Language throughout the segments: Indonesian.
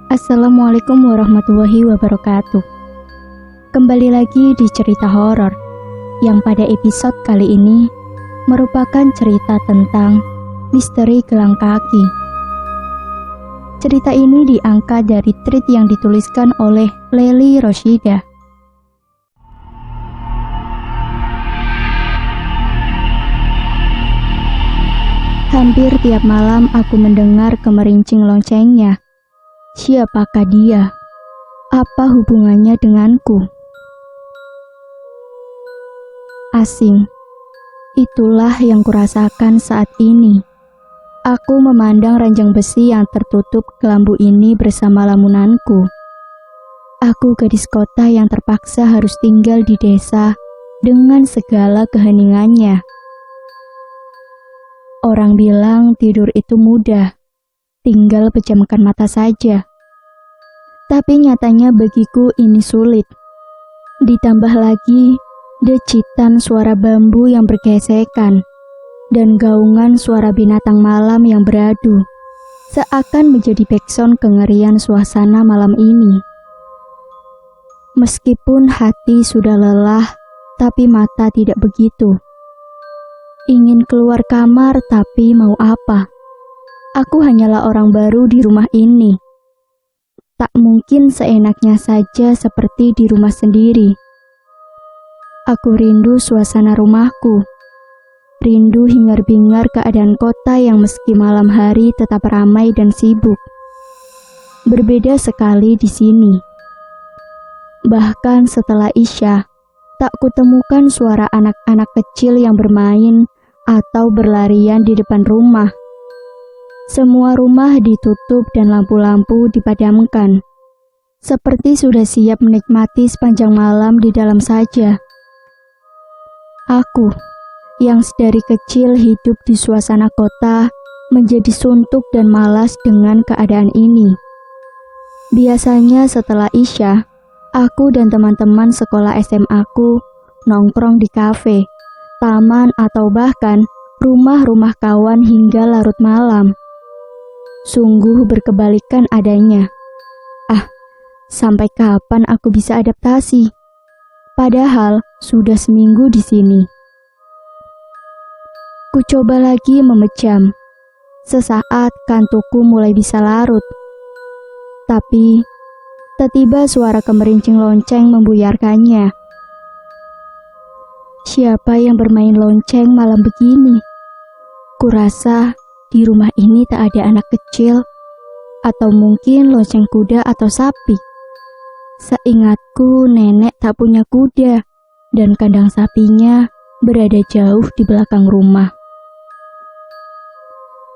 Assalamualaikum warahmatullahi wabarakatuh. Kembali lagi di cerita horor yang pada episode kali ini merupakan cerita tentang misteri gelang kaki. Cerita ini diangkat dari tweet yang dituliskan oleh Lely Roshida. Hampir tiap malam aku mendengar kemerincing loncengnya. Siapakah dia? Apa hubungannya denganku? Asing. Itulah yang kurasakan saat ini. Aku memandang ranjang besi yang tertutup kelambu ini bersama lamunanku. Aku gadis kota yang terpaksa harus tinggal di desa dengan segala keheningannya. Orang bilang tidur itu mudah. Tinggal pejamkan mata saja. Tapi nyatanya bagiku ini sulit. Ditambah lagi decitan suara bambu yang bergesekan dan gaungan suara binatang malam yang beradu, seakan menjadi backsound kengerian suasana malam ini. Meskipun hati sudah lelah, tapi mata tidak begitu. Ingin keluar kamar, tapi mau apa? Aku hanyalah orang baru di rumah ini. Tak mungkin seenaknya saja seperti di rumah sendiri. Aku rindu suasana rumahku. Rindu hingar-bingar keadaan kota yang meski malam hari tetap ramai dan sibuk. Berbeda sekali di sini. Bahkan setelah Isya, tak kutemukan suara anak-anak kecil yang bermain atau berlarian di depan rumah. Semua rumah ditutup dan lampu-lampu dipadamkan, seperti sudah siap menikmati sepanjang malam di dalam saja. Aku, yang sedari kecil hidup di suasana kota, menjadi suntuk dan malas dengan keadaan ini. Biasanya setelah Isya, aku dan teman-teman sekolah SMA-ku nongkrong di kafe, taman atau bahkan rumah-rumah kawan hingga larut malam. Sungguh berkebalikan adanya. Sampai kapan aku bisa adaptasi? Padahal sudah seminggu di sini. Ku coba lagi memejam. Sesaat kantukku mulai bisa larut. Tapi tiba-tiba suara kemerincing lonceng membuyarkannya. Siapa yang bermain lonceng malam begini? Kurasa di rumah ini tak ada anak kecil, atau mungkin lonceng kuda atau sapi. Seingatku nenek tak punya kuda, dan kandang sapinya berada jauh di belakang rumah.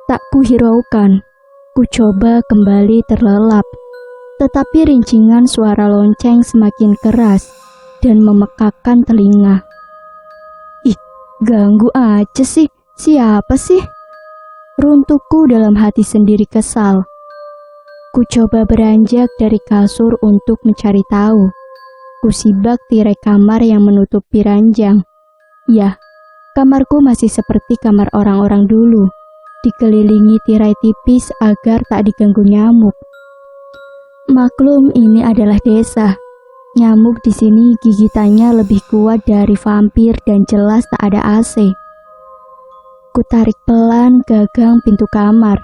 Tak kuhiraukan, ku coba kembali terlelap, tetapi rincingan suara lonceng semakin keras dan memekakkan telinga. Ih, ganggu aja sih, siapa sih? Runtuhku dalam hati sendiri kesal. Ku coba beranjak dari kasur untuk mencari tahu. Ku sibak tirai kamar yang menutupi ranjang. Ya, kamarku masih seperti kamar orang-orang dulu, dikelilingi tirai tipis agar tak diganggu nyamuk. Maklum ini adalah desa. Nyamuk di sini gigitannya lebih kuat dari vampir dan jelas tak ada AC. Ku tarik pelan gagang pintu kamar.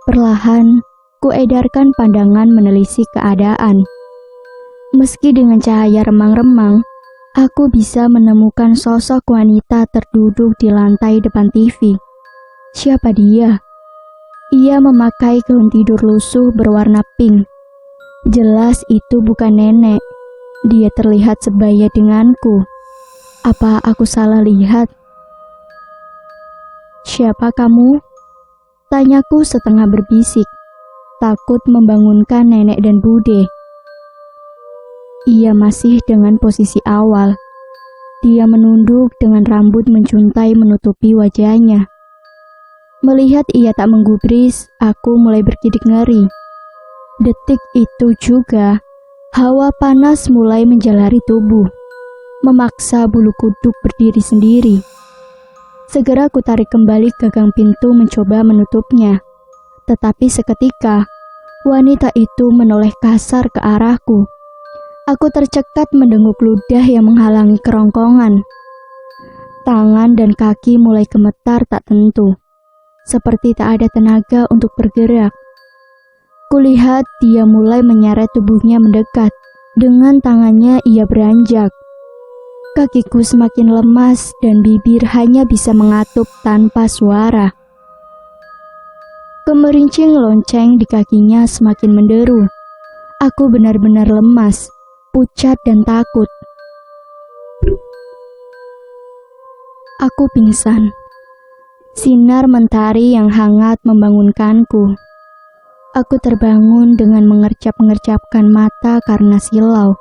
Perlahan, ku edarkan pandangan menelisik keadaan. Meski dengan cahaya remang-remang, aku bisa menemukan sosok wanita terduduk di lantai depan TV. Siapa dia? Ia memakai gaun tidur lusuh berwarna pink. Jelas itu bukan nenek. Dia terlihat sebaya denganku. Apa aku salah lihat? Siapa kamu? Tanyaku setengah berbisik, takut membangunkan nenek dan bude. Ia masih dengan posisi awal. Dia menunduk dengan rambut menjuntai menutupi wajahnya. Melihat ia tak menggubris, aku mulai bergidik ngeri. Detik itu juga, Hawa panas mulai menjalari tubuh, memaksa bulu kuduk berdiri sendiri. Segera ku tarik kembali gagang pintu mencoba menutupnya. Tetapi seketika, wanita itu menoleh kasar ke arahku. Aku tercekat mendengus ludah yang menghalangi kerongkongan. Tangan dan kaki mulai gemetar tak tentu, seperti tak ada tenaga untuk bergerak. Kulihat dia mulai menyeret tubuhnya mendekat. Dengan tangannya ia beranjak. Kakiku semakin lemas dan bibir hanya bisa mengatup tanpa suara. Kemerincing lonceng di kakinya semakin menderu. Aku benar-benar lemas, pucat dan takut. Aku pingsan. Sinar mentari yang hangat membangunkanku. Aku terbangun dengan mengercap-ngercapkan mata karena silau.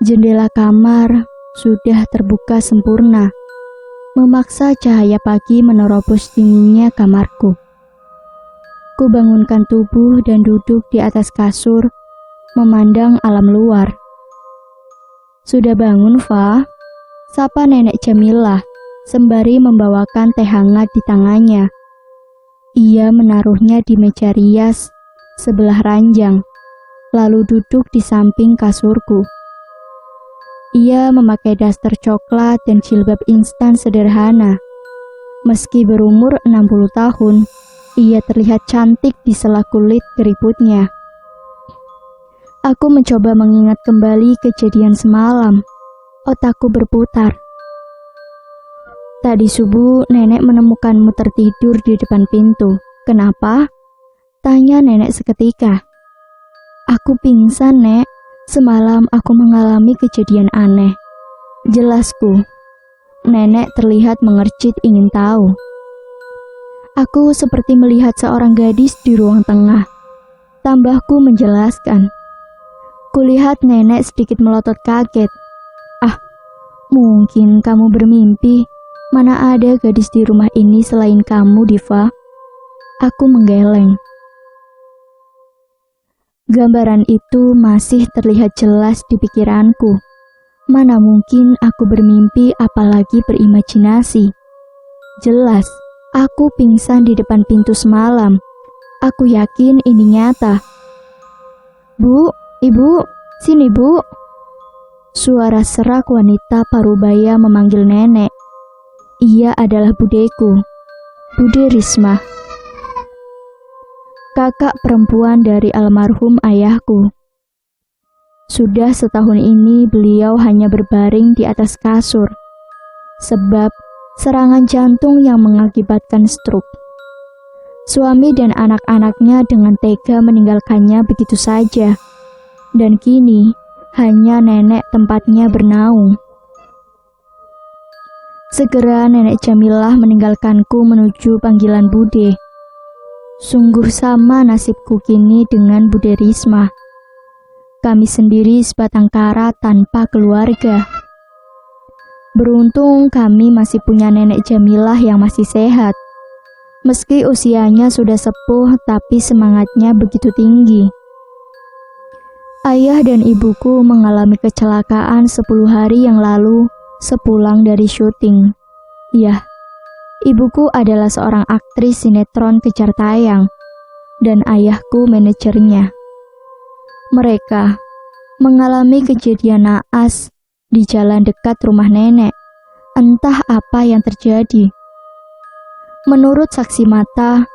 Jendela kamar sudah terbuka sempurna, memaksa cahaya pagi menerobos dinginnya kamarku. Ku bangunkan tubuh dan duduk di atas kasur, memandang alam luar. "Sudah bangun, Fa?" sapa Nenek Jamilah, sembari membawakan teh hangat di tangannya. Ia menaruhnya di meja rias sebelah ranjang, lalu duduk di samping kasurku. Ia memakai daster coklat dan jilbab instan sederhana. Meski berumur 60 tahun, ia terlihat cantik di sela kulit keriputnya. Aku mencoba mengingat kembali kejadian semalam. Otakku berputar. Tadi subuh, nenek menemukanmu tertidur di depan pintu. "Kenapa?" tanya nenek seketika. "Aku pingsan, Nek. Semalam aku mengalami kejadian aneh." "Jelasku." Nenek terlihat mengercit ingin tahu. "Aku seperti melihat seorang gadis di ruang tengah." Tambahku menjelaskan. Kulihat nenek sedikit melotot kaget. "Ah, mungkin kamu bermimpi. Mana ada gadis di rumah ini selain kamu, Diva?" Aku menggeleng. Gambaran itu masih terlihat jelas di pikiranku. Mana mungkin aku bermimpi apalagi berimajinasi. Jelas, aku pingsan di depan pintu semalam. Aku yakin ini nyata. "Bu, Ibu, sini Bu." Suara serak wanita parubaya memanggil nenek. Ia adalah budeku, Bude Risma, kakak perempuan dari almarhum ayahku. Sudah setahun ini beliau hanya berbaring di atas kasur, sebab serangan jantung yang mengakibatkan stroke. Suami dan anak-anaknya dengan tega meninggalkannya begitu saja, dan kini hanya nenek tempatnya bernaung. Segera Nenek Jamilah meninggalkanku menuju panggilan Bude. Sungguh sama nasibku kini dengan Bude Risma. Kami sendiri sebatang kara tanpa keluarga. Beruntung kami masih punya Nenek Jamilah yang masih sehat. Meski usianya sudah sepuh, tapi semangatnya begitu tinggi. Ayah dan ibuku mengalami kecelakaan 10 hari yang lalu sepulang dari syuting. Ya, ibuku adalah seorang aktris sinetron kejar tayang, dan ayahku manajernya. Mereka mengalami kejadian naas di jalan dekat rumah nenek. Entah apa yang terjadi. Menurut saksi mata,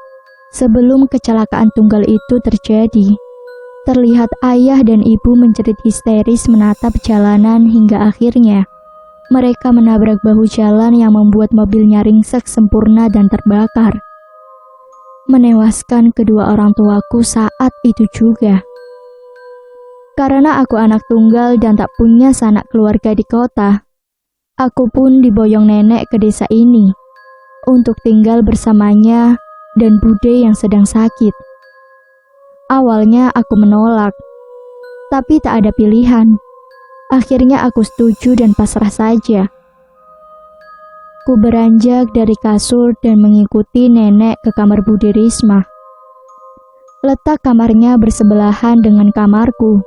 sebelum kecelakaan tunggal itu terjadi, terlihat ayah dan ibu menjerit histeris menatap jalanan hingga akhirnya mereka menabrak bahu jalan yang membuat mobilnya ringsek sempurna dan terbakar, menewaskan kedua orang tuaku saat itu juga. Karena aku anak tunggal dan tak punya sanak keluarga di kota, aku pun diboyong nenek ke desa ini untuk tinggal bersamanya dan Bude yang sedang sakit. Awalnya aku menolak, tapi tak ada pilihan. Akhirnya aku setuju dan pasrah saja. Ku beranjak dari kasur dan mengikuti nenek ke kamar Bude Risma. Letak kamarnya bersebelahan dengan kamarku.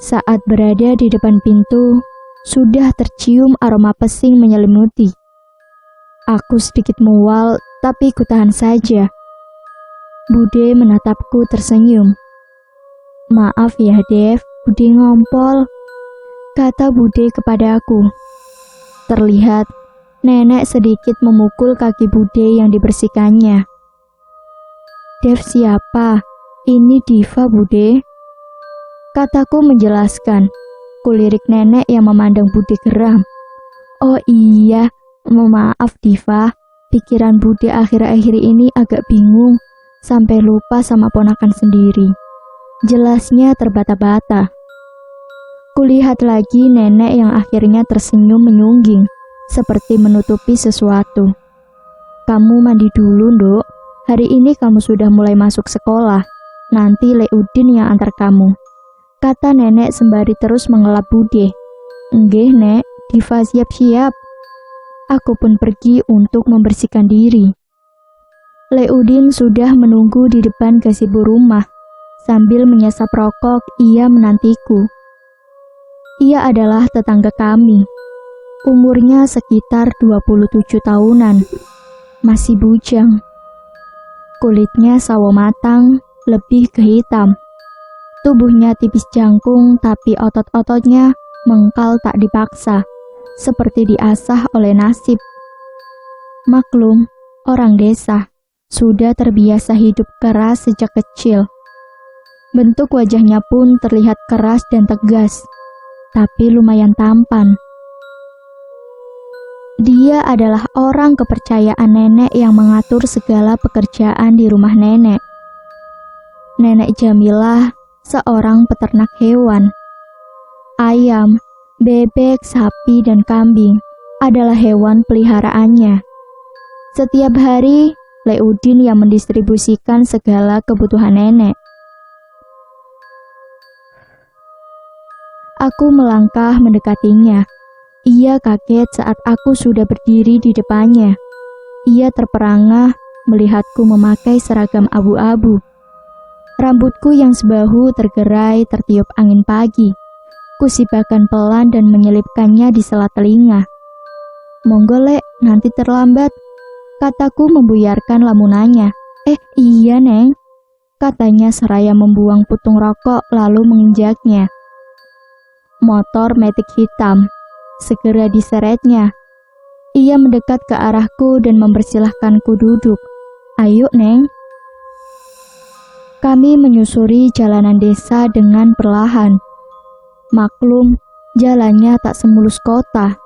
Saat berada di depan pintu, sudah tercium aroma pesing menyelimuti. Aku sedikit mual, tapi kutahan saja. Bude menatapku tersenyum. "Maaf ya, Dev, Bude ngompol," kata Bude kepadaku. Terlihat, nenek sedikit memukul kaki Bude yang dibersihkannya. "Dev siapa? Ini Diva, Bude," kataku menjelaskan. Kulirik nenek yang memandang Bude geram. "Oh iya, maaf Diva, pikiran Bude akhir-akhir ini agak bingung, sampai lupa sama ponakan sendiri," jelasnya terbata-bata. Kulihat lagi nenek yang akhirnya tersenyum menyungging, seperti menutupi sesuatu. "Kamu mandi dulu, Nduk. Hari ini kamu sudah mulai masuk sekolah. Nanti Leudin yang antar kamu," kata nenek sembari terus mengelap Bude. "Nggih, Nek, Diva siap-siap." Aku pun pergi untuk membersihkan diri. Leudin sudah menunggu di depan gazebo rumah. Sambil menyesap rokok, ia menantiku. Ia adalah tetangga kami. Umurnya sekitar 27 tahunan. Masih bujang. Kulitnya sawo matang, lebih ke hitam. Tubuhnya tipis jangkung, tapi otot-ototnya mengkal tak dipaksa, seperti diasah oleh nasib. Maklum, orang desa sudah terbiasa hidup keras sejak kecil. Bentuk wajahnya pun terlihat keras dan tegas, tapi lumayan tampan. Dia adalah orang kepercayaan nenek yang mengatur segala pekerjaan di rumah nenek. Nenek Jamilah seorang peternak hewan. Ayam, bebek, sapi, dan kambing adalah hewan peliharaannya. Setiap hari, Leudin yang mendistribusikan segala kebutuhan nenek. Aku melangkah mendekatinya. Ia kaget saat aku sudah berdiri di depannya. Ia terperangah melihatku memakai seragam abu-abu. Rambutku yang sebahu tergerai tertiup angin pagi. Kusibakan pelan dan menyelipkannya di sela telinga. "Monggo, Lek, nanti terlambat," kataku membuyarkan lamunannya. Iya, Neng," katanya seraya membuang putung rokok lalu menginjaknya. Motor metik hitam. Segera diseretnya. Ia mendekat ke arahku dan mempersilahkanku duduk. "Ayo, Neng." Kami menyusuri jalanan desa dengan perlahan. Maklum, jalannya tak semulus kota.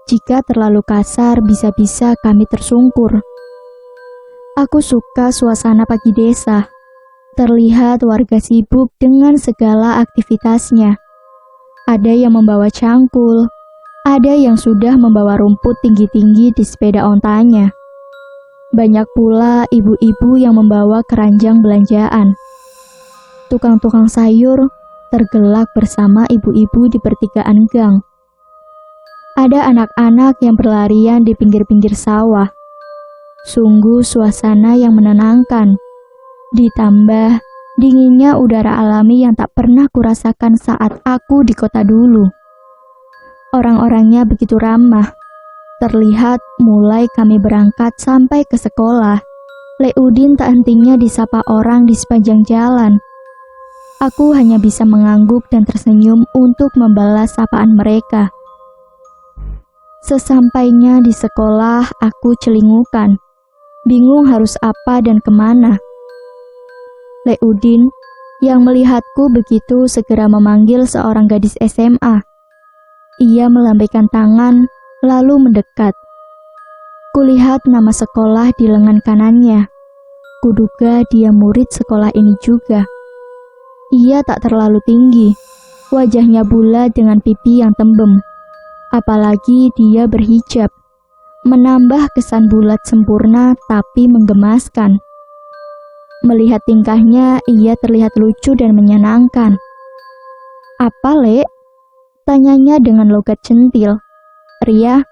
Jika terlalu kasar, bisa-bisa kami tersungkur. Aku suka suasana pagi desa. Terlihat warga sibuk dengan segala aktivitasnya. Ada yang membawa cangkul, ada yang sudah membawa rumput tinggi-tinggi di sepeda ontanya. Banyak pula ibu-ibu yang membawa keranjang belanjaan. Tukang-tukang sayur tergelak bersama ibu-ibu di pertigaan gang. Ada anak-anak yang berlarian di pinggir-pinggir sawah. Sungguh suasana yang menenangkan. Ditambah dinginnya udara alami yang tak pernah kurasakan saat aku di kota dulu. Orang-orangnya begitu ramah. Terlihat mulai kami berangkat sampai ke sekolah, Leudin tak hentinya disapa orang di sepanjang jalan. Aku hanya bisa mengangguk dan tersenyum untuk membalas sapaan mereka. Sesampainya di sekolah, aku celingukan. Bingung harus apa dan kemana. Leudin yang melihatku begitu segera memanggil seorang gadis SMA. Ia melambaikan tangan lalu mendekat. Kulihat nama sekolah di lengan kanannya. Kuduga dia murid sekolah ini juga. Ia tak terlalu tinggi. Wajahnya bulat dengan pipi yang tembem. Apalagi dia berhijab. Menambah kesan bulat sempurna tapi menggemaskan. Melihat tingkahnya, ia terlihat lucu dan menyenangkan. "Apa, Lek?" tanyanya dengan logat centil. "Ria,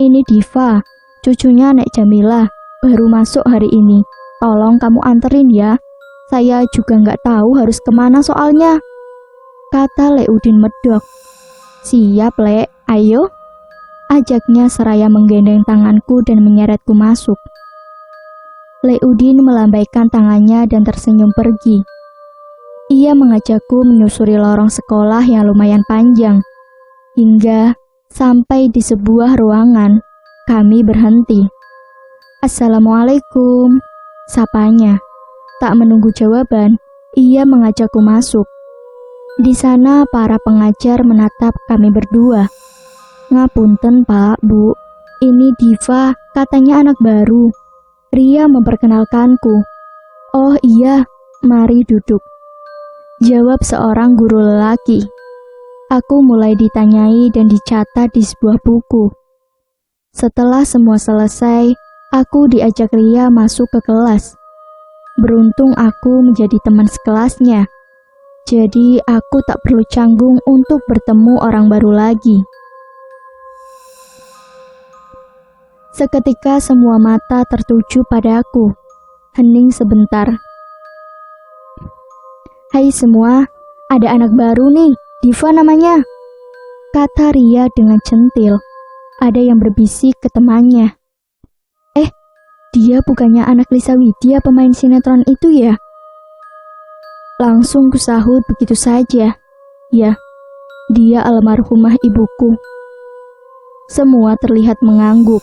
ini Diva, cucunya Nek Jamilah, baru masuk hari ini. Tolong kamu anterin ya. Saya juga nggak tahu harus kemana soalnya," kata Leudin medok. Siap, Le, ayo. Ajaknya seraya menggendeng tanganku dan menyeretku masuk. Leudin melambaikan tangannya dan tersenyum pergi. Ia mengajakku menyusuri lorong sekolah yang lumayan panjang. Hingga sampai di sebuah ruangan, kami berhenti. Assalamualaikum, sapanya. Tak menunggu jawaban, ia mengajakku masuk. Di sana para pengajar menatap kami berdua. Ngapunten Pak, Bu, ini Diva, katanya anak baru. Ria memperkenalkanku. Oh iya, mari duduk. Jawab seorang guru lelaki. Aku mulai ditanyai dan dicatat di sebuah buku. Setelah semua selesai, aku diajak Ria masuk ke kelas. Beruntung aku menjadi teman sekelasnya. Jadi aku tak perlu canggung untuk bertemu orang baru lagi. Seketika semua mata tertuju padaku. Hening sebentar. Hai semua, ada anak baru nih, Diva namanya. Kata Ria dengan centil. Ada yang berbisik ke temannya. Dia bukannya anak Lisa Widya pemain sinetron itu ya? Langsung kusahut begitu saja. Ya, dia almarhumah ibuku. Semua terlihat mengangguk,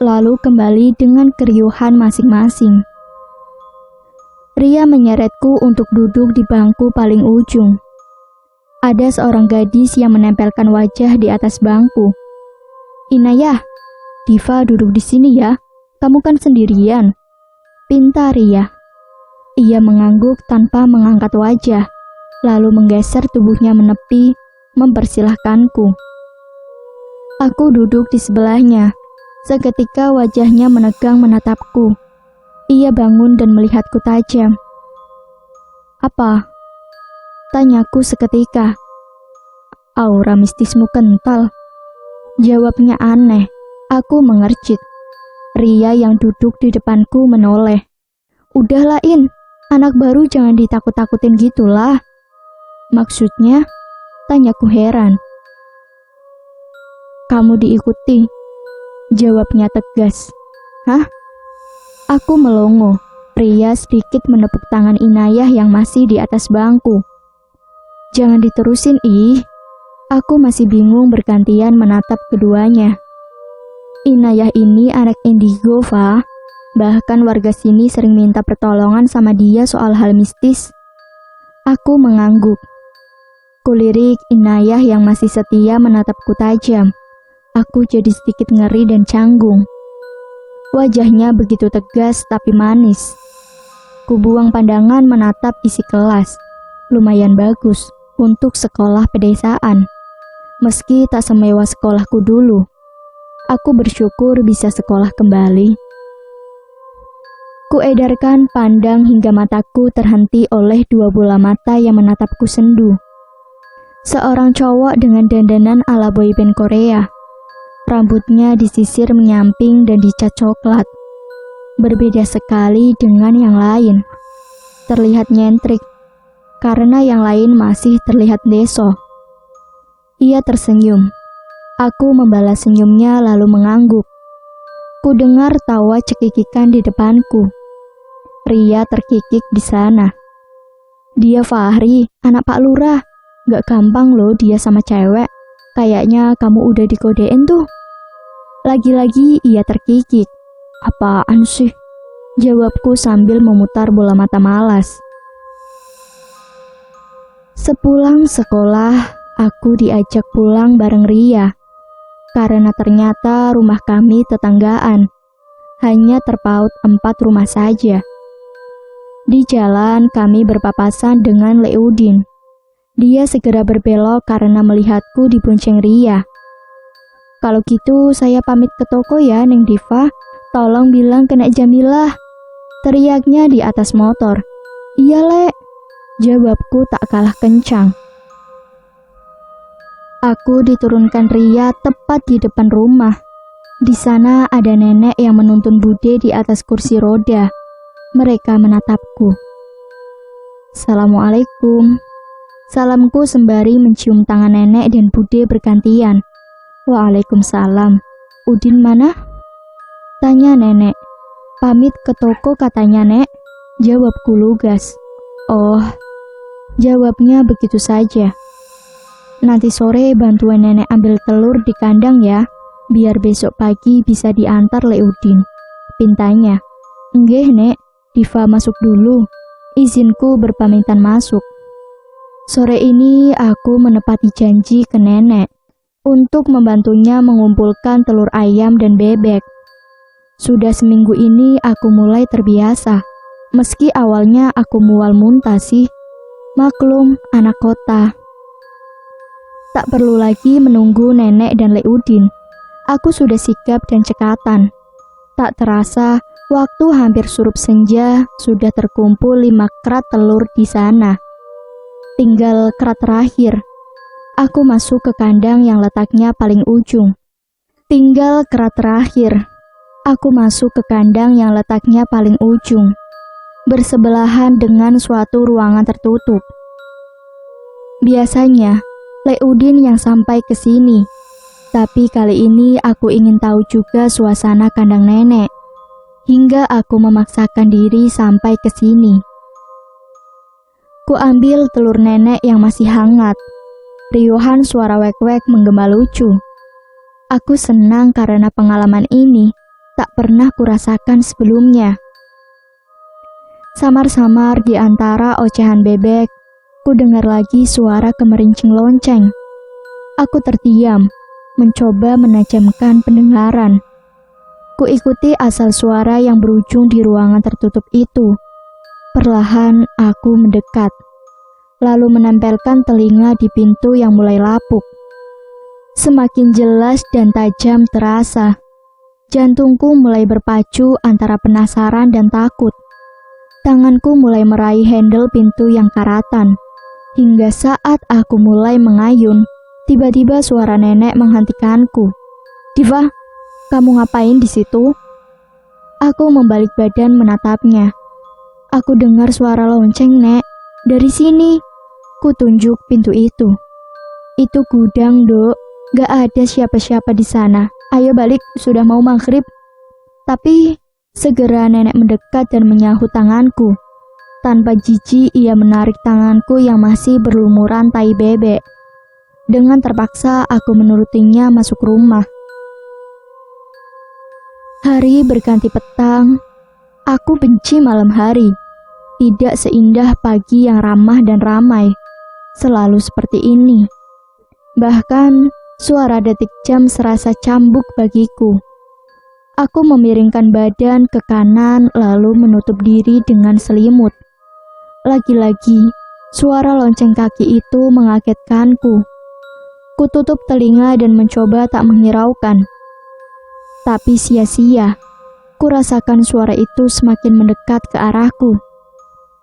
lalu kembali dengan keriuhan masing-masing. Ria menyeretku untuk duduk di bangku paling ujung. Ada seorang gadis yang menempelkan wajah di atas bangku. Inayah, Diva duduk di sini ya. Kamu kan sendirian. Pinta Ria. Ia mengangguk tanpa mengangkat wajah, lalu menggeser tubuhnya menepi, mempersilahkanku. Aku duduk di sebelahnya. Seketika wajahnya menegang menatapku. Ia bangun dan melihatku tajam. Apa? Tanyaku seketika. Aura mistismu kental. Jawabnya aneh. Aku mengercit. Ria yang duduk di depanku menoleh. Udahlah In, anak baru jangan ditakut-takutin gitulah. Maksudnya? Tanyaku heran. Kamu diikuti. Jawabnya tegas. Hah? Aku melongo. Ria sedikit menepuk tangan Inayah yang masih di atas bangku. Jangan diterusin ih. Aku masih bingung bergantian menatap keduanya. Inayah ini anak indigo, Fa. Bahkan warga sini sering minta pertolongan sama dia soal hal mistis. Aku mengangguk. Kulirik Inayah yang masih setia menatapku tajam. Aku jadi sedikit ngeri dan canggung. Wajahnya begitu tegas tapi manis. Kubuang pandangan menatap isi kelas. Lumayan bagus untuk sekolah pedesaan. Meski tak semewah sekolahku dulu. Aku bersyukur bisa sekolah kembali. Kuedarkan pandang hingga mataku terhenti oleh dua bola mata yang menatapku sendu. Seorang cowok dengan dandanan ala boyband Korea. Rambutnya disisir menyamping dan dicat coklat. Berbeda sekali dengan yang lain. Terlihat nyentrik, karena yang lain masih terlihat deso. Ia tersenyum. Aku membalas senyumnya lalu mengangguk. Ku dengar tawa cekikikan di depanku. Ria terkikik di sana. Dia Fahri, anak Pak Lurah. Gak gampang loh dia sama cewek. Kayaknya kamu udah dikodein tuh. Lagi-lagi ia terkikik. Apaan sih? Jawabku sambil memutar bola mata malas. Sepulang sekolah, aku diajak pulang bareng Ria. Karena ternyata rumah kami tetanggaan. Hanya terpaut 4 rumah saja. Di jalan kami berpapasan dengan Leudin. Dia segera berbelok karena melihatku dibonceng Ria. Kalau gitu saya pamit ke toko ya Neng Diva. Tolong bilang ke Nek Jamilah. Teriaknya di atas motor. Iya Le. Jawabku tak kalah kencang. Aku diturunkan Ria tepat di depan rumah. Di sana ada nenek yang menuntun Bude di atas kursi roda. Mereka menatapku. Assalamualaikum. Salamku sembari mencium tangan nenek dan bude bergantian. Waalaikumsalam. Udin mana? Tanya nenek. Pamit ke toko katanya, Nek. Jawabku lugas. Oh, jawabnya begitu saja. Nanti sore bantuin nenek ambil telur di kandang ya, biar besok pagi bisa diantar Le Udin. Pintanya. Nggih, Nek. Diva masuk dulu. Izinku berpamitan masuk. Sore ini aku menepati janji ke nenek untuk membantunya mengumpulkan telur ayam dan bebek. Sudah seminggu ini aku mulai terbiasa, meski awalnya aku mual muntah sih. Maklum, anak kota. Tak perlu lagi menunggu nenek dan Le Udin. Aku sudah sigap dan cekatan. Tak terasa, waktu hampir surup senja, sudah terkumpul 5 kerat telur di sana. Tinggal kerat terakhir. Aku masuk ke kandang yang letaknya paling ujung. Tinggal kerat terakhir. Aku masuk ke kandang yang letaknya paling ujung, bersebelahan dengan suatu ruangan tertutup. Biasanya, Le Udin yang sampai ke sini. Tapi kali ini aku ingin tahu juga suasana kandang nenek. Hingga aku memaksakan diri sampai ke sini. Ku ambil telur nenek yang masih hangat. Riuhan suara wek-wek menggema lucu. Aku senang karena pengalaman ini tak pernah kurasakan sebelumnya. Samar-samar di antara ocehan bebek, ku dengar lagi suara kemerincing lonceng. Aku terdiam, mencoba menajamkan pendengaran. Ku ikuti asal suara yang berujung di ruangan tertutup itu. Perlahan aku mendekat, lalu menempelkan telinga di pintu yang mulai lapuk. Semakin jelas dan tajam terasa. Jantungku mulai berpacu antara penasaran dan takut. Tanganku mulai meraih handle pintu yang karatan. Hingga saat aku mulai mengayun, tiba-tiba suara nenek menghentikanku. Diva, kamu ngapain di situ? Aku membalik badan menatapnya. Aku dengar suara lonceng, Nek. Dari sini. Ku tunjuk pintu itu. Itu gudang, Dok. Gak ada siapa-siapa di sana. Ayo balik, sudah mau maghrib. Tapi segera nenek mendekat dan menyahut tanganku. Tanpa jijik ia menarik tanganku yang masih berlumuran tai bebek. Dengan terpaksa aku menurutinya masuk rumah. Hari berganti petang. Aku benci malam hari. Tidak seindah pagi yang ramah dan ramai. Selalu seperti ini. Bahkan suara detik jam serasa cambuk bagiku. Aku memiringkan badan ke kanan lalu menutup diri dengan selimut. Lagi-lagi, suara lonceng kaki itu mengagetkanku. Kututup telinga dan mencoba tak menghiraukan. Tapi sia-sia. Kurasakan suara itu semakin mendekat ke arahku.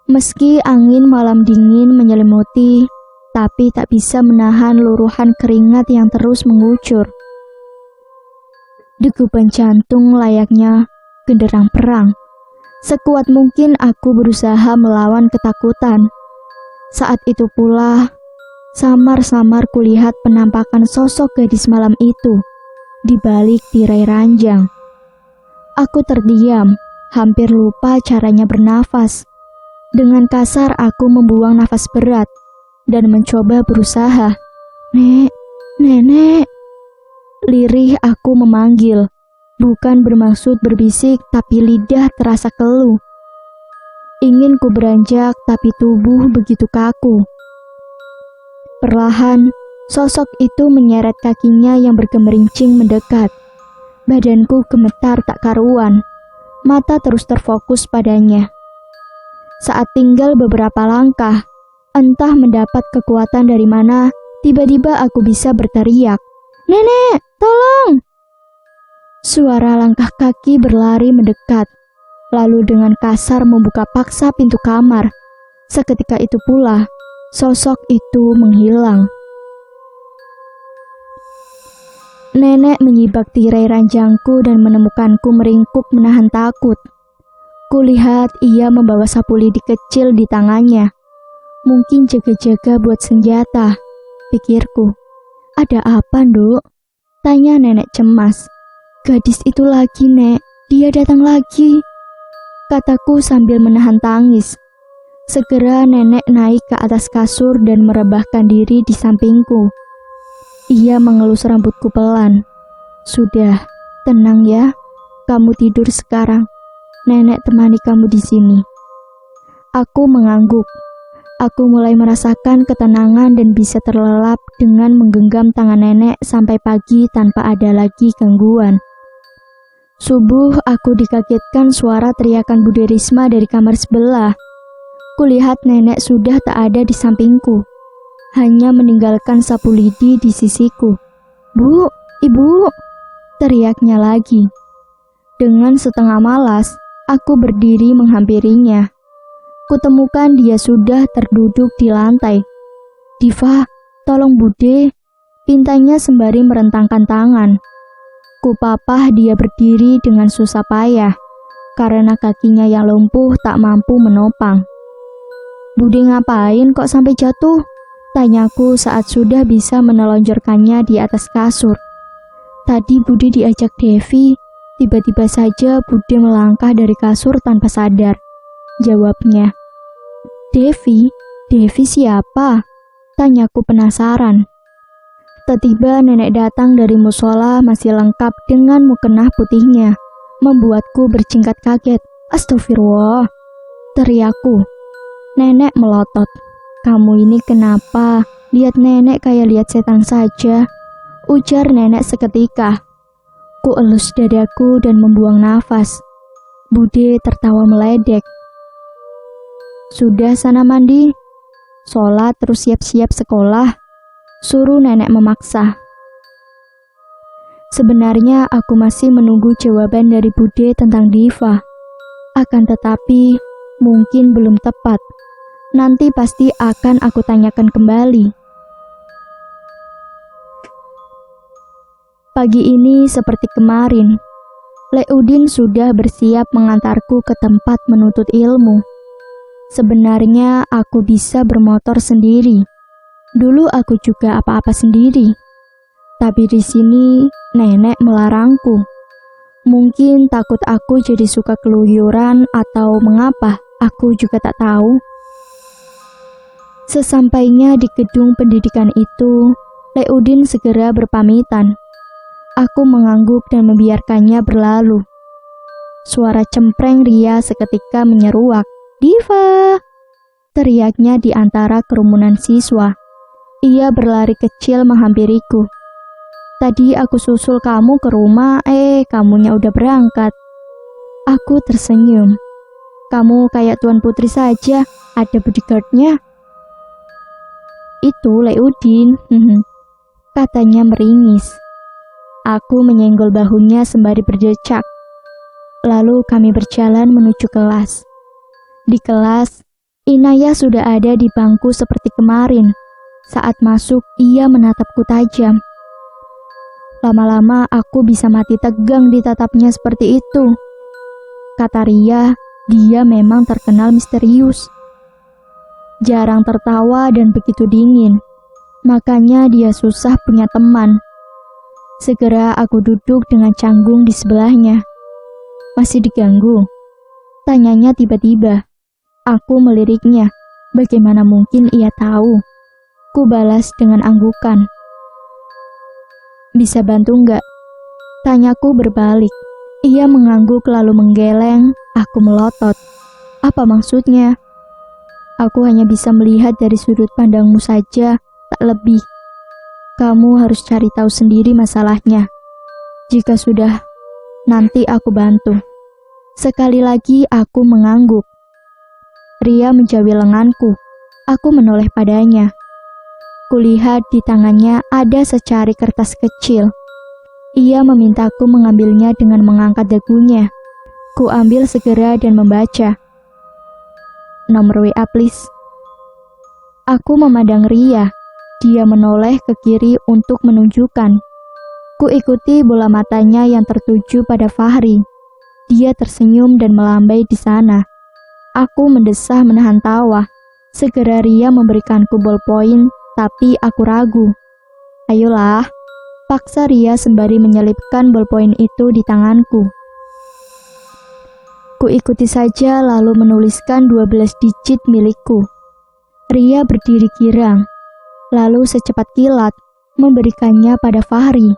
Meski angin malam dingin menyelimuti, tapi tak bisa menahan luruhan keringat yang terus mengucur. Degupan jantung layaknya genderang perang. Sekuat mungkin aku berusaha melawan ketakutan. Saat itu pula, samar-samar kulihat penampakan sosok gadis malam itu di balik tirai ranjang. Aku terdiam, hampir lupa caranya bernafas. Dengan kasar aku membuang nafas berat dan mencoba berusaha. Nek, nenek. Lirih aku memanggil, bukan bermaksud berbisik tapi lidah terasa keluh. Ingin ku beranjak tapi tubuh begitu kaku. Perlahan, sosok itu menyeret kakinya yang bergemerincing mendekat. Badanku gemetar tak karuan, mata terus terfokus padanya. Saat tinggal beberapa langkah, entah mendapat kekuatan dari mana, tiba-tiba aku bisa berteriak. Nenek, tolong! Suara langkah kaki berlari mendekat, lalu dengan kasar membuka paksa pintu kamar. Seketika itu pula, sosok itu menghilang. Nenek menyibak tirai ranjangku dan menemukanku meringkuk menahan takut. Kulihat ia membawa sapu lidi kecil di tangannya. Mungkin jaga-jaga buat senjata, pikirku. Ada apa, Nduk? Tanya nenek cemas. Gadis itu lagi, Nek. Dia datang lagi, kataku sambil menahan tangis. Segera nenek naik ke atas kasur dan merebahkan diri di sampingku. Ia mengelus rambutku pelan. Sudah, tenang ya. Kamu tidur sekarang. Nenek temani kamu di sini. Aku mengangguk. Aku mulai merasakan ketenangan dan bisa terlelap dengan menggenggam tangan nenek sampai pagi tanpa ada lagi gangguan. Subuh, aku dikagetkan suara teriakan Bude Risma dari kamar sebelah. Kulihat nenek sudah tak ada di sampingku, hanya meninggalkan sapu lidi di sisiku. Bu, ibu, teriaknya lagi. Dengan setengah malas, aku berdiri menghampirinya. Kutemukan dia sudah terduduk di lantai. Diva, tolong Bude, pintanya sembari merentangkan tangan. Kupapah dia berdiri dengan susah payah, karena kakinya yang lumpuh tak mampu menopang. Bude ngapain kok sampai jatuh? Tanyaku saat sudah bisa menelonjorkannya di atas kasur. Tadi Bude diajak Devi, tiba-tiba saja Bude melangkah dari kasur tanpa sadar. Jawabnya. Devi? Devi siapa? Tanyaku penasaran. Tiba-tiba nenek datang dari musola masih lengkap dengan mukena putihnya, membuatku berjingkat kaget. Astagfirullah, teriakku. Nenek melotot. Kamu ini kenapa? Lihat nenek kayak lihat setan saja, ujar nenek seketika. Ku elus dadaku dan membuang nafas. Bude tertawa meledek. Sudah sana mandi, sholat terus siap-siap sekolah, suruh nenek memaksa. Sebenarnya aku masih menunggu jawaban dari Bude tentang Diva. Akan tetapi, mungkin belum tepat. Nanti pasti akan aku tanyakan kembali. Pagi ini seperti kemarin, Leudin sudah bersiap mengantarku ke tempat menuntut ilmu. Sebenarnya aku bisa bermotor sendiri. Dulu aku juga apa-apa sendiri. Tapi di sini nenek melarangku. Mungkin takut aku jadi suka keluyuran atau mengapa, aku juga tak tahu. Sesampainya di gedung pendidikan itu, Leudin segera berpamitan. Aku mengangguk dan membiarkannya berlalu. Suara cempreng Ria seketika menyeruak. Diva! Teriaknya di antara kerumunan siswa. Ia berlari kecil menghampiriku. Tadi aku susul kamu ke rumah, kamunya udah berangkat. Aku tersenyum. Kamu kayak Tuan Putri saja, ada bodyguardnya. Itu Leudin, katanya meringis. Aku menyenggol bahunya sembari berdecak. Lalu kami berjalan menuju kelas. Di kelas, Inaya sudah ada di bangku seperti kemarin. Saat masuk, ia menatapku tajam. Lama-lama aku bisa mati tegang ditatapnya seperti itu. Kata Ria, dia memang terkenal misterius. Jarang tertawa dan begitu dingin. Makanya dia susah punya teman. Segera aku duduk dengan canggung di sebelahnya. Masih diganggu? Tanyanya tiba-tiba. Aku meliriknya. Bagaimana mungkin ia tahu? Ku balas dengan anggukan. Bisa bantu enggak? Tanyaku berbalik. Ia mengangguk lalu menggeleng. Aku melotot. Apa maksudnya? Aku hanya bisa melihat dari sudut pandangmu saja, tak lebih. Kamu harus cari tahu sendiri masalahnya. Jika sudah, nanti aku bantu. Sekali lagi aku mengangguk. Ria menjawil lenganku. Aku menoleh padanya. Kulihat di tangannya ada secari kertas kecil. Ia memintaku mengambilnya dengan mengangkat dagunya. Ku ambil segera dan membaca. Nomor WA please. Aku memandang Ria. Dia menoleh ke kiri untuk menunjukkan. Ku ikuti bola matanya yang tertuju pada Fahri. Dia tersenyum dan melambai di sana. Aku mendesah menahan tawa. Segera Ria memberikanku bolpoin, tapi aku ragu. Ayolah, paksa Ria sembari menyelipkan bolpoin itu di tanganku. Ku ikuti saja lalu menuliskan 12 digit milikku. Ria berdiri girang, lalu secepat kilat memberikannya pada Fahri.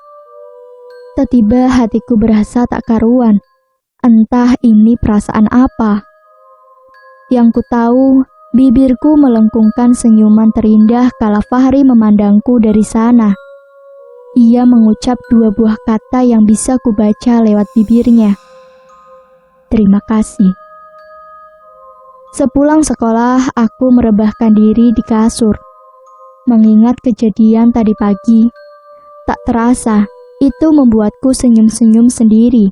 Tiba-tiba hatiku berasa tak karuan. Entah ini perasaan apa. Yang ku tahu, bibirku melengkungkan senyuman terindah kala Fahri memandangku dari sana. Ia mengucap 2 buah kata yang bisa kubaca lewat bibirnya. Terima kasih. Sepulang sekolah, aku merebahkan diri di kasur. Mengingat kejadian tadi pagi, tak terasa itu membuatku senyum-senyum sendiri.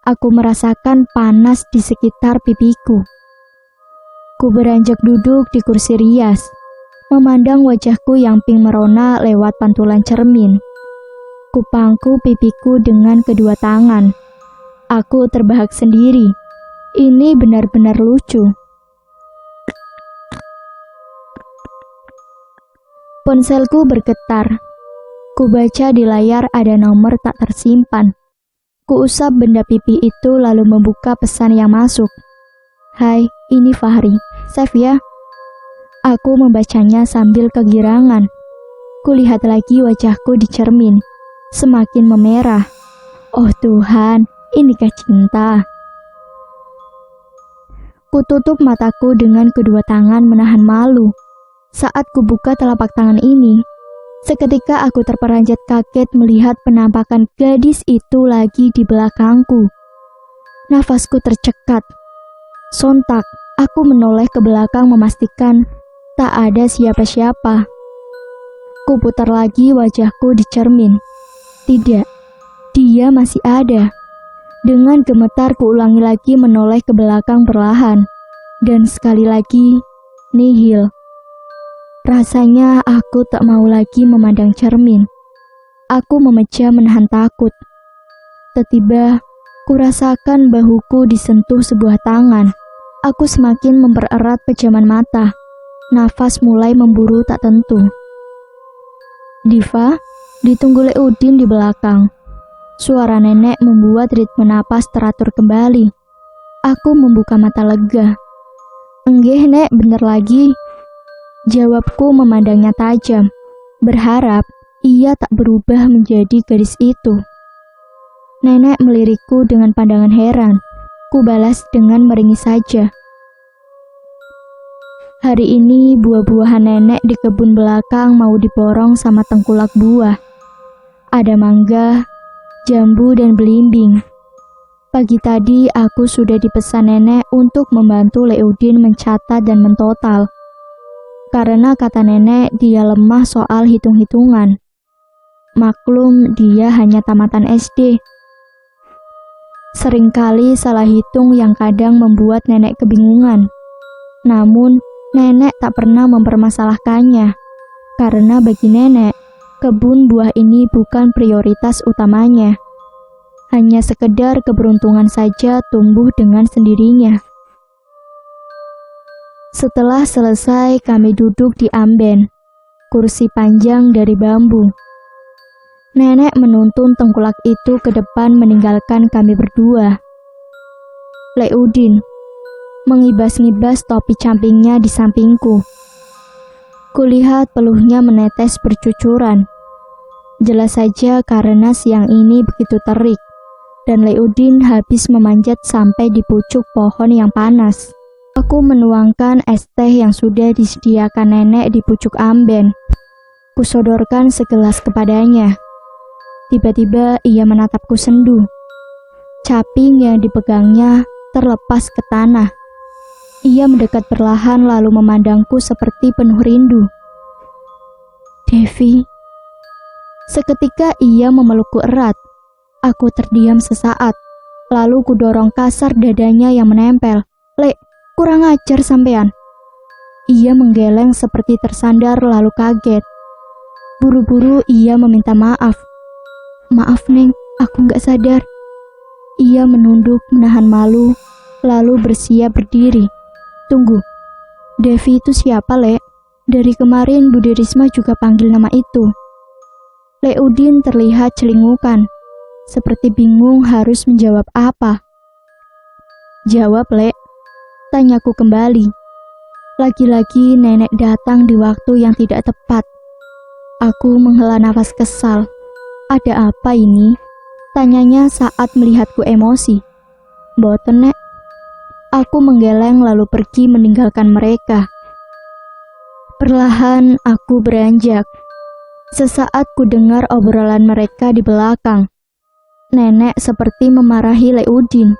Aku merasakan panas di sekitar pipiku. Ku beranjak duduk di kursi rias, memandang wajahku yang pink merona lewat pantulan cermin. Ku pangku pipiku dengan kedua tangan. Aku terbahak sendiri. Ini benar-benar lucu. Ponselku bergetar. Ku baca di layar ada nomor tak tersimpan. Ku usap benda pipi itu lalu membuka pesan yang masuk. Hai, ini Fahri. Save ya. Aku membacanya sambil kegirangan. Kulihat lagi wajahku di cermin. Semakin memerah. Oh Tuhan, inikah cinta? Ku tutup mataku dengan kedua tangan menahan malu. Saat ku buka telapak tangan ini, seketika aku terperanjat kaget melihat penampakan gadis itu lagi di belakangku. Nafasku tercekat. Sontak, aku menoleh ke belakang memastikan tak ada siapa-siapa. Ku putar lagi wajahku di cermin. Tidak, dia masih ada. Dengan gemetar ku ulangi lagi menoleh ke belakang perlahan. Dan sekali lagi, nihil. Rasanya aku tak mau lagi memandang cermin. Aku memecah menahan takut. Tiba-tiba, kurasakan bahuku disentuh sebuah tangan. Aku semakin mempererat pejaman mata. Nafas mulai memburu tak tentu. Diva, ditunggu Leudin di belakang. Suara nenek membuat ritme napas teratur kembali. Aku membuka mata lega. Enggih nek, bentar lagi. Jawabku memandangnya tajam, berharap ia tak berubah menjadi gadis itu. Nenek melirikku dengan pandangan heran. Ku balas dengan meringis saja. Hari ini buah-buahan nenek di kebun belakang mau diborong sama tengkulak buah. Ada mangga, jambu dan belimbing. Pagi tadi aku sudah dipesan nenek untuk membantu Leudin mencatat dan mentotal. Karena kata nenek dia lemah soal hitung-hitungan. Maklum dia hanya tamatan SD. Seringkali salah hitung yang kadang membuat nenek kebingungan. Namun nenek tak pernah mempermasalahkannya. Karena bagi nenek, kebun buah ini bukan prioritas utamanya. Hanya sekedar keberuntungan saja tumbuh dengan sendirinya. Setelah selesai, kami duduk di amben, kursi panjang dari bambu. Nenek menuntun tengkulak itu ke depan meninggalkan kami berdua. Leudin mengibas-ngibas topi campingnya di sampingku. Kulihat peluhnya menetes bercucuran. Jelas saja karena siang ini begitu terik, dan Leudin habis memanjat sampai di pucuk pohon yang panas. Aku menuangkan es teh yang sudah disediakan nenek di pucuk amben. Kusodorkan segelas kepadanya. Tiba-tiba ia menatapku sendu. Caping yang dipegangnya terlepas ke tanah. Ia mendekat perlahan lalu memandangku seperti penuh rindu. Devi. Seketika ia memelukku erat. Aku terdiam sesaat. Lalu kudorong kasar dadanya yang menempel. Lek, kurang ajar sampean. Ia menggeleng seperti tersandar lalu kaget. Buru-buru ia meminta maaf. Maaf Neng, aku gak sadar. Ia menunduk menahan malu, lalu bersiap berdiri. Tunggu. Devi itu siapa, Lek? Dari kemarin Bude Risma juga panggil nama itu. Lek Udin terlihat celingukan, seperti bingung harus menjawab apa. Jawab, Lek, tanyaku kembali. Lagi-lagi nenek datang di waktu yang tidak tepat. Aku menghela nafas kesal. Ada apa ini? Tanyanya saat melihatku emosi. Boten, Nek. Aku menggeleng lalu pergi meninggalkan mereka. Perlahan aku beranjak. Sesaat ku dengar obrolan mereka di belakang. Nenek seperti memarahi Lek Udin.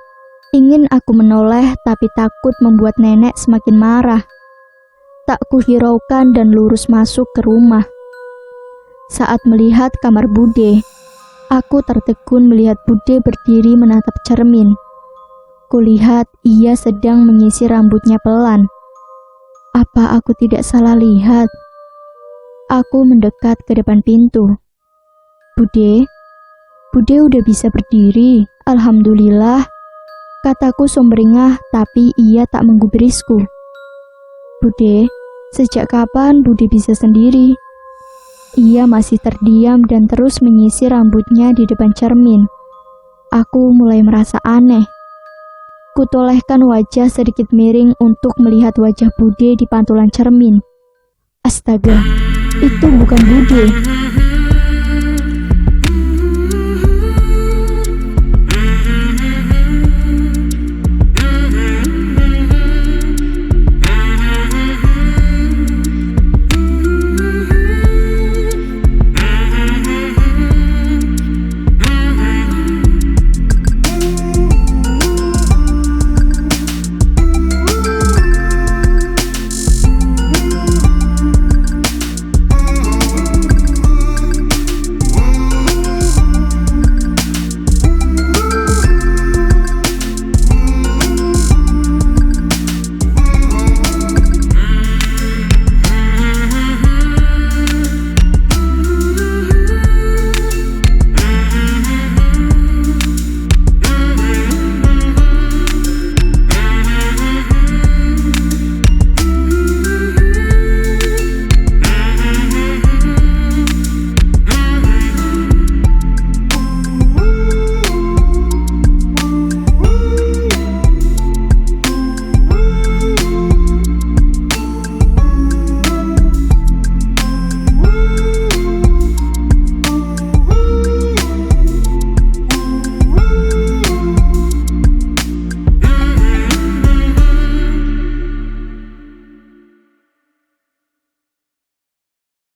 Ingin aku menoleh tapi takut membuat nenek semakin marah. Tak kuhiraukan dan lurus masuk ke rumah. Saat melihat kamar Bude, aku tertegun melihat Bude berdiri menatap cermin. Kulihat ia sedang menyisir rambutnya pelan. Apa aku tidak salah lihat? Aku mendekat ke depan pintu. Bude udah bisa berdiri, alhamdulillah. Kataku sumringah tapi ia tak menggubrisku. Bude, sejak kapan Bude bisa sendiri? Ia masih terdiam dan terus menyisir rambutnya di depan cermin. Aku mulai merasa aneh. Kutolehkan wajah sedikit miring untuk melihat wajah Bude di pantulan cermin. Astaga, itu bukan Bude.